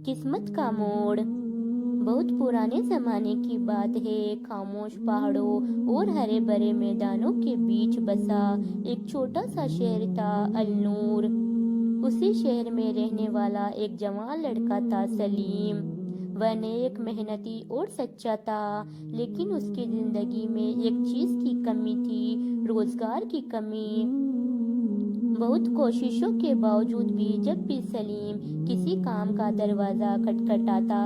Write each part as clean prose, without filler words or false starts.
किस्मत का मोड़। बहुत पुराने जमाने की बात है। खामोश पहाड़ों और हरे भरे मैदानों के बीच बसा एक छोटा सा शहर था, अलनूर। उसी शहर में रहने वाला एक जवान लड़का था, सलीम। वह नेक, मेहनती और सच्चा था, लेकिन उसकी जिंदगी में एक चीज की कमी थी, रोजगार की कमी। बहुत कोशिशों के बावजूद भी जब भी सलीम किसी काम का दरवाजा खटखटाता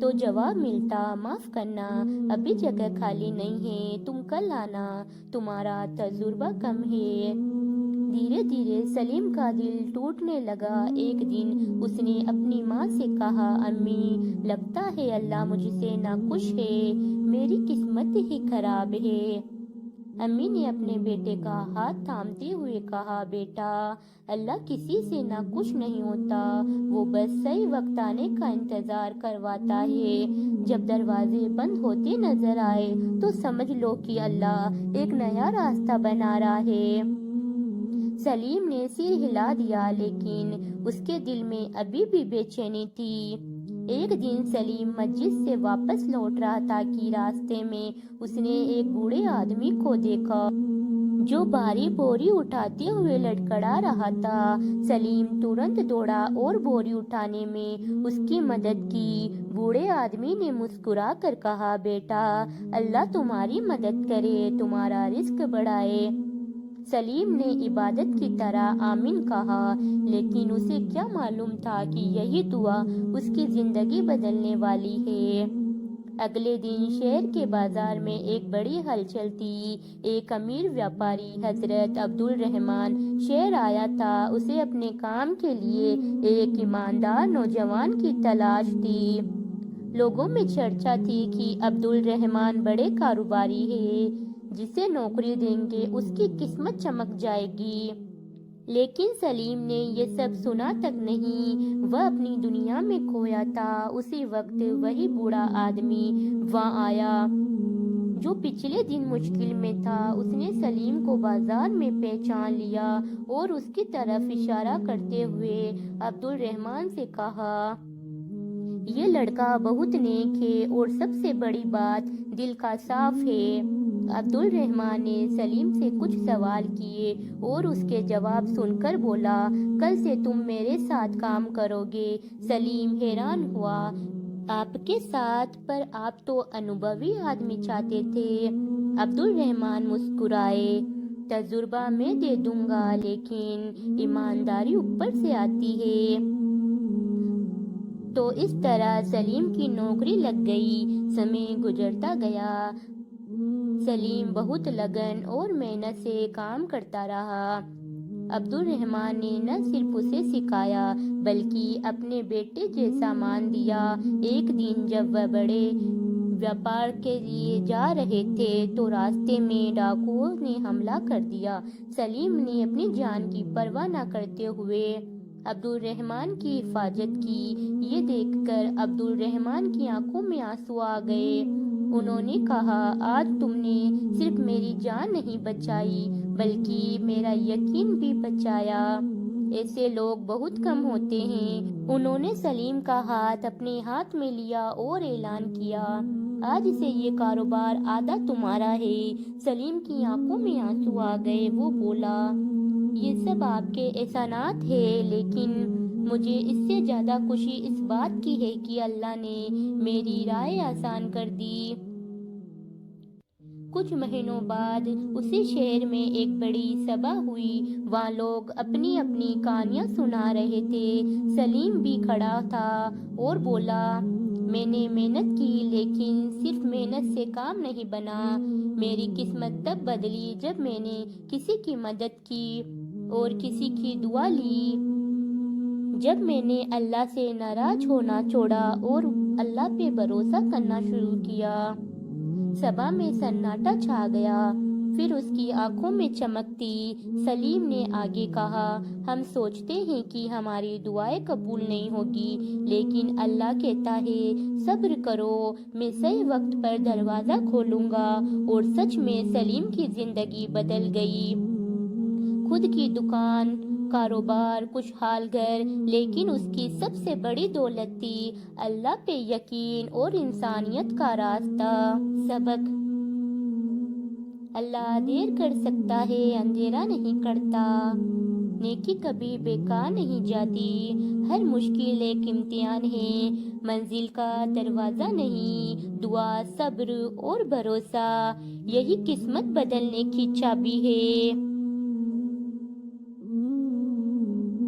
तो जवाब मिलता, माफ करना, अभी जगह खाली नहीं है, तुम कल आना, तुम्हारा तजुर्बा कम है। धीरे धीरे सलीम का दिल टूटने लगा। एक दिन उसने अपनी माँ से कहा, अम्मी, लगता है अल्लाह मुझसे नाखुश है, मेरी किस्मत ही खराब है। अम्मी ने अपने बेटे का हाथ थामते हुए कहा, बेटा, अल्लाह किसी से नाखुश नहीं होता, वो बस सही वक्त आने का इंतजार करवाता है। जब दरवाजे बंद होते नजर आए तो समझ लो कि अल्लाह एक नया रास्ता बना रहा है। सलीम ने सिर हिला दिया, लेकिन उसके दिल में अभी भी बेचैनी थी। एक दिन सलीम मस्जिद से वापस लौट रहा था कि रास्ते में उसने एक बूढ़े आदमी को देखा जो भारी बोरी उठाते हुए लड़खड़ा रहा था। सलीम तुरंत दौड़ा और बोरी उठाने में उसकी मदद की। बूढ़े आदमी ने मुस्कुरा कर कहा, बेटा, अल्लाह तुम्हारी मदद करे, तुम्हारा रिस्क बढ़ाए। सलीम ने इबादत की तरह आमीन कहा, लेकिन उसे क्या मालूम था कि यही दुआ उसकी जिंदगी बदलने वाली है। अगले दिन शहर के बाजार में एक बड़ी हलचल थी। एक अमीर व्यापारी हजरत अब्दुल रहमान शहर आया था। उसे अपने काम के लिए एक ईमानदार नौजवान की तलाश थी। लोगों में चर्चा थी कि अब्दुल रहमान बड़े कारोबारी है, जिसे नौकरी देंगे उसकी किस्मत चमक जाएगी। लेकिन सलीम ने ये सब सुना तक नहीं। वह अपनी दुनिया में खोया था। उसी वक्त वही बूढ़ा आदमी वहां आया जो पिछले दिन मुश्किल में था। उसने सलीम को बाजार में पहचान लिया और उसकी तरफ इशारा करते हुए अब्दुल रहमान से कहा, ये लड़का बहुत नेक है और सबसे बड़ी बात, दिल का साफ है। अब्दुल रहमान ने सलीम से कुछ सवाल किए और उसके जवाब सुनकर बोला, कल से तुम मेरे साथ काम करोगे। सलीम हैरान हुआ, आपके साथ? पर आप तो अनुभवी आदमी चाहते थे। अब्दुल रहमान मुस्कुराए, तजुर्बा मैं दे दूंगा, लेकिन ईमानदारी ऊपर से आती है। तो इस तरह सलीम की नौकरी लग गई। समय गुजरता गया। सलीम बहुत लगन और मेहनत से काम करता रहा। अब्दुल रहमान ने न सिर्फ उसे सिखाया बल्कि अपने बेटे जैसा मान दिया। एक दिन जब वह बड़े व्यापार के लिए जा रहे थे तो रास्ते में डाकुओं ने हमला कर दिया। सलीम ने अपनी जान की परवाह न करते हुए अब्दुल रहमान की हिफाजत की। ये देखकर अब्दुल रहमान की आंखों में आंसू आ गए। उन्होंने कहा, आज तुमने सिर्फ मेरी जान नहीं बचाई बल्कि मेरा यकीन भी बचाया। ऐसे लोग बहुत कम होते हैं। उन्होंने सलीम का हाथ अपने हाथ में लिया और ऐलान किया, आज से ये कारोबार आधा तुम्हारा है। सलीम की आंखों में आंसू आ गए। वो बोला, ये सब आपके एहसानात है, लेकिन मुझे इससे ज्यादा खुशी इस बात की है कि अल्लाह ने मेरी राह आसान कर दी। कुछ महीनों बाद उसी शहर में एक बड़ी सभा हुई। वहाँ लोग अपनी अपनी कहानियां सुना रहे थे। सलीम भी खड़ा था और बोला, मैंने मेहनत की, लेकिन सिर्फ मेहनत से काम नहीं बना। मेरी किस्मत तब बदली जब मैंने किसी की मदद की और किसी की दुआ ली। जब मैंने अल्लाह से नाराज होना छोड़ा और अल्लाह पे भरोसा करना शुरू किया। सभा में सन्नाटा छा गया। फिर उसकी आंखों में चमक थी। सलीम ने आगे कहा, हम सोचते हैं कि हमारी दुआएं कबूल नहीं होगी, लेकिन अल्लाह कहता है, सब्र करो, मैं सही वक्त पर दरवाजा खोलूंगा। और सच में सलीम की जिंदगी बदल गई। खुद की दुकान, کاروبار، خوشحال گھر، لیکن اس کی سب سے بڑی دولت تھی اللہ پہ یقین اور انسانیت کا راستہ۔ سبق: اللہ دیر کر سکتا ہے، اندھیرا نہیں کرتا۔ نیکی کبھی بیکار نہیں جاتی، ہر مشکل ایک امتحان ہے، منزل کا دروازہ نہیں، دعا، صبر اور بھروسہ، یہی قسمت بدلنے کی چابی ہے۔